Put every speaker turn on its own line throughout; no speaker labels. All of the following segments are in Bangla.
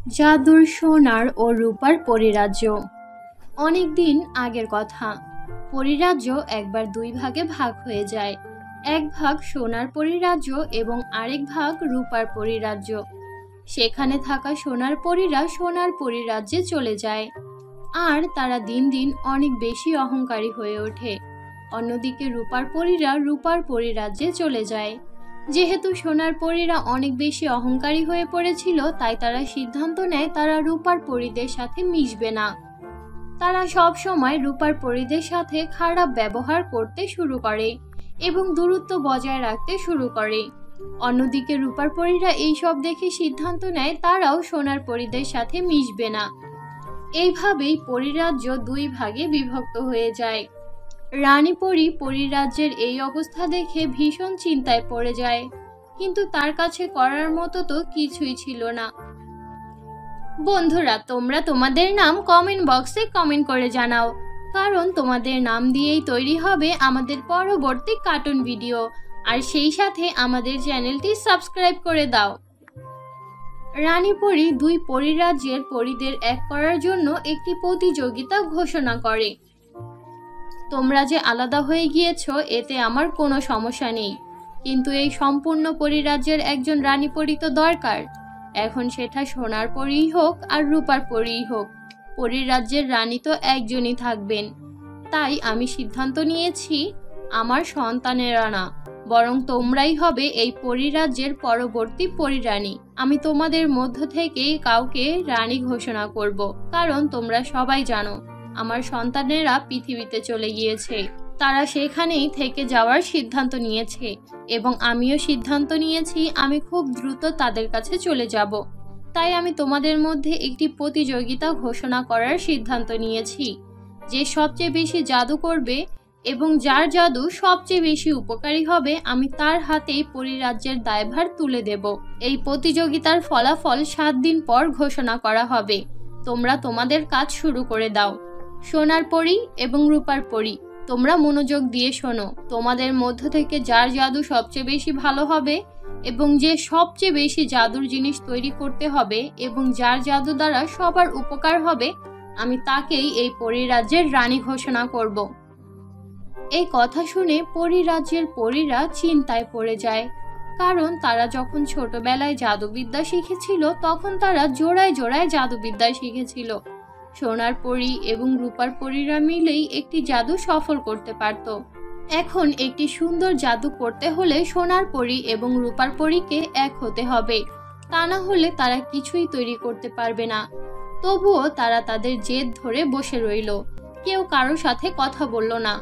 জাদুর সোনার ও রূপার পরিরাজ্য। অনেক দিন আগের কথা। পরিরাজ্য একবার দুই ভাগে ভাগ হয়ে যায়। এক ভাগ সোনার পরিরাজ্য এবং আরেক ভাগ রূপার পরিরাজ্য। সেখানে থাকা সোনার পরীরা সোনার পরিরাজ্যে চলে যায়, আর তারা দিন দিন অনেক বেশি অহংকারী হয়ে ওঠে। অন্যদিকে রূপার পরীরা রূপার পরিরাজ্যে চলে যায়। যেহেতু সোনার পরীরা অনেক বেশি অহংকারী হয়ে পড়েছিল, তাই তারা সিদ্ধান্ত নেয় তারা রূপার পরীদের সাথে মিশবে না। তারা সব সময় রূপার পরীদের সাথে খারাপ ব্যবহার করতে শুরু করে এবং দূরত্ব বজায় রাখতে শুরু করে। অন্যদিকে রূপার পরীরা এইসব দেখে সিদ্ধান্ত নেয় তারাও সোনার পরীদের সাথে মিশবে না। এইভাবেই পরিরাজ্য দুই ভাগে বিভক্ত হয়ে যায়। রানী পরী পরিরাজ্যের এই অবস্থা দেখে ভীষণ চিন্তায় পড়ে যায়, কিন্তু তার কাছে করার মতো তো কিছুই ছিল না। বন্ধুরা, তোমরা তোমাদের নাম কমেন্ট বক্সে কমেন্ট করে জানাও, কারণ তোমাদের নাম দিয়েই তৈরি হবে আমাদের পরবর্তী কার্টুন ভিডিও। আর সেই সাথে আমাদের চ্যানেলটি সাবস্ক্রাইব করে দাও। রানী পরী দুই পরিরাজ্যের পরীদের এক করার জন্য একটি প্রতিযোগিতা ঘোষণা করে। তোমরা যে আলাদা হয়ে গিয়েছো এতে আমার কোনো সমস্যা নেই, কিন্তু এই সম্পূর্ণ পরিরাজ্যের একজন রানী পরী তো দরকার। এখন সেটা সোনার পরীই হোক আর রূপার পরীই হোক, পরিরাজ্যের রানী তো একজনই থাকবেন। তাই আমি সিদ্ধান্ত নিয়েছি আমার সন্তানেরা না, বরং তোমরাই হবে এই পরিরাজ্যের পরবর্তী পরিরানী। আমি তোমাদের মধ্য থেকে কাউকে রানী ঘোষণা করব, কারণ তোমরা সবাই জানো আমার সন্তানেরা পৃথিবীতে চলে গিয়েছে। তারা সেখানেই থেকে যাওয়ার সিদ্ধান্ত নিয়েছে এবং আমিও সিদ্ধান্ত নিয়েছি আমি খুব দ্রুত তাদের কাছে চলে যাব। তাই আমি তোমাদের মধ্যে একটি প্রতিযোগিতা ঘোষণা করার সিদ্ধান্ত নিয়েছি। যে সবচেয়ে বেশি জাদু করবে এবং যার জাদু সবচেয়ে বেশি উপকারী হবে, আমি তার হাতেই পরিরাজ্যের দায়ভার তুলে দেব। এই প্রতিযোগিতার ফলাফল 7 দিন পর ঘোষণা করা হবে। তোমরা তোমাদের কাজ শুরু করে দাও। সোনার পরী এবং রূপার পরী, তোমরা মনোযোগ দিয়ে শোনো। তোমাদের মধ্য থেকে যার জাদু সবচেয়ে বেশি ভালো হবে এবং যে সবচেয়ে বেশি জাদুর জিনিস তৈরি করতে হবে এবং যার জাদু দ্বারা সবার উপকার হবে, আমি তাকেই এই পরিরাজ্যের রানী ঘোষণা করব। এই কথা শুনে পরিরাজ্যের পরীরা চিন্তায় পড়ে যায়, কারণ তারা যখন ছোটবেলায় জাদুবিদ্যা শিখেছিল তখন তারা জোড়ায় জোড়ায় জাদুবিদ্যা শিখেছিল। সোনার পরী এবং রূপার পরীরা মিলেই একটি জাদু সফল করতে পারত। এখন একটি সুন্দর জাদু করতে হলে সোনার পরী এবং রূপার পরীকে এক হতে হবে, তা না হলে তারা কিছুই তৈরি করতে পারবে না। তবুও তারা তাদের জেদ ধরে বসে রইল। কেউ কারো সাথে কথা বলল না।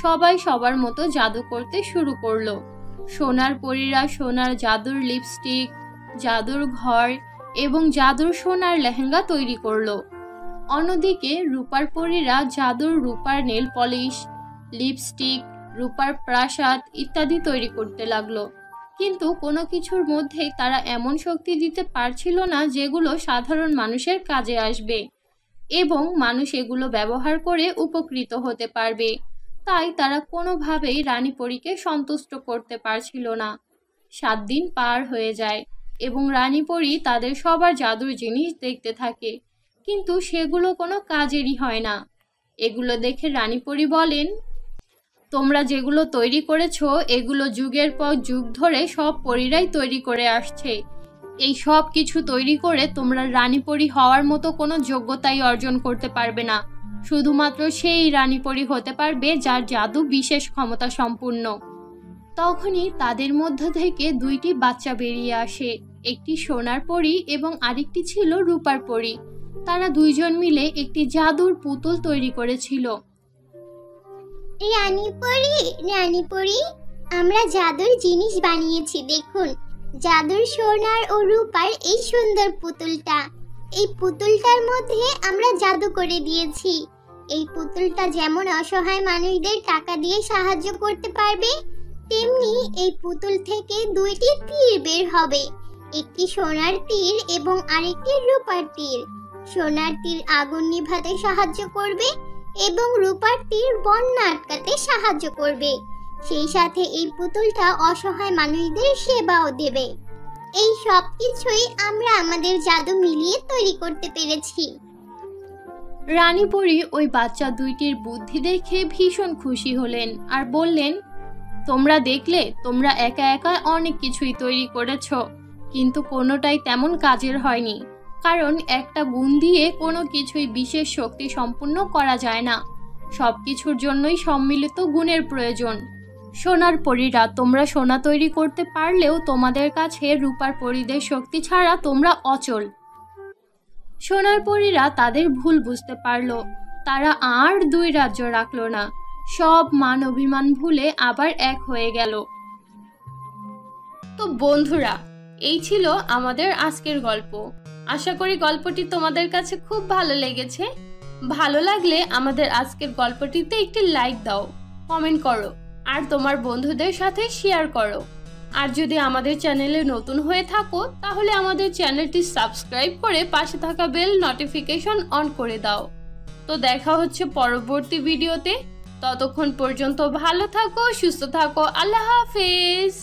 সবাই সবার মতো জাদু করতে শুরু করলো। সোনার পরীরা সোনার জাদুর লিপস্টিক, জাদুর ঘর এবং জাদুর সোনার লেহেঙ্গা তৈরি করলো। অন্যদিকে রূপার পরীরা জাদুর রূপার নেল পলিশ, লিপস্টিক, রূপার প্রাসাদ ইত্যাদি তৈরি করতে লাগলো। কিন্তু কোনো কিছুর মধ্যেই তারা এমন শক্তি দিতে পারছিল না যেগুলো সাধারণ মানুষের কাজে আসবে এবং মানুষ এগুলো ব্যবহার করে উপকৃত হতে পারবে। তাই তারা কোনোভাবেই রানী পরীকে সন্তুষ্ট করতে পারছিল না। 7 দিন পার হয়ে যায় এবং রানী পরী তাদের সবার জাদুর জিনিস দেখতে থাকে, কিন্তু সেগুলো কোনো কাজেরই হয় না। এগুলো দেখে রানী পরী বলেন, তোমরা যেগুলো তৈরি করেছো এগুলো যুগের পর যুগ ধরে সব পরীরাই তৈরি করে আসছে। এই সব কিছু তৈরি করে তোমরা রানী পরী হওয়ার মতো কোনো যোগ্যতাই অর্জন করতে পারবে না। শুধুমাত্র সেই রানী পরী হতে পারবে যার জাদু বিশেষ ক্ষমতা সম্পূর্ণ। তখনই তাদের মধ্য থেকে 2টি বাচ্চা বেরিয়ে আসে, একটি সোনার পরী এবং আরেকটি ছিল রূপার পরী। তারা দুইজন মিলে একটি জাদুর পুতুল তৈরি করেছিল।
রানী পরী, আমরা জাদুর জিনিস বানিয়েছি, দেখুন জাদুর সোনার ও রূপার এই সুন্দর পুতুলটা। এই পুতুলটার মধ্যে আমরা জাদু করে দিয়েছি। এই পুতুলটা যেমন অসহায় মানুষদের টাকা দিয়ে সাহায্য করতে পারবে, তেমনি এই পুতুল থেকে 2টি তীর বের হবে, একটি সোনার তীর এবং আরেকটি রূপার তীর। সোনার তীর আগুন নিভাতে সাহায্য করবে এবং রূপার তীর বন্যা আটকাতে সাহায্য করবে। সেই সাথে এই পুতুলটা অসহায় মানুষদের সেবাও দেবে। এই সব কিছুই আমরা আমাদের জাদু মিলিয়ে তৈরি করতে পেরেছি।
রানী পরী ওই বাচ্চা দুইটির বুদ্ধি দেখে ভীষণ খুশি হলেন আর বললেন, তোমরা দেখলে তোমরা একা একা অনেক কিছুই তৈরি করেছো, কিন্তু কোনোটাই তেমন কাজের হয়নি, কারণ একটা গুণ দিয়ে কোনো কিছুই বিশেষ শক্তি সম্পূর্ণ করা যায় না। সব কিছুর জন্যই সম্মিলিত গুণের প্রয়োজন। সোনার পরীরা, তোমরা সোনা তৈরি করতে পারলেও তোমাদের কাছে রূপার পরীদের শক্তি ছাড়া তোমরা অচল। সোনার পরীরা তাদের ভুল বুঝতে পারলো। তারা আর দুই রাজ্য রাখলো না, সব মান অভিমান ভুলে আবার এক হয়ে গেল। তো বন্ধুরা, এই ছিল আমাদের আজকের গল্প। আশা করি গল্পটি তোমাদের কাছে খুব ভালো লেগেছে। ভালো লাগলে আমাদের আজকের গল্পটিতে একটি লাইক দাও, কমেন্ট করো আর তোমার বন্ধুদের সাথে শেয়ার করো। আর যদি আমাদের চ্যানেলে নতুন হয়ে থাকো তাহলে আমাদের চ্যানেলটি সাবস্ক্রাইব করে পাশে থাকা বেল নোটিফিকেশন অন করে দাও। তো দেখা হচ্ছে পরবর্তী ভিডিওতে। ততক্ষণ পর্যন্ত ভালো থাকো, সুস্থ থাকো। আল্লাহ হাফেজ।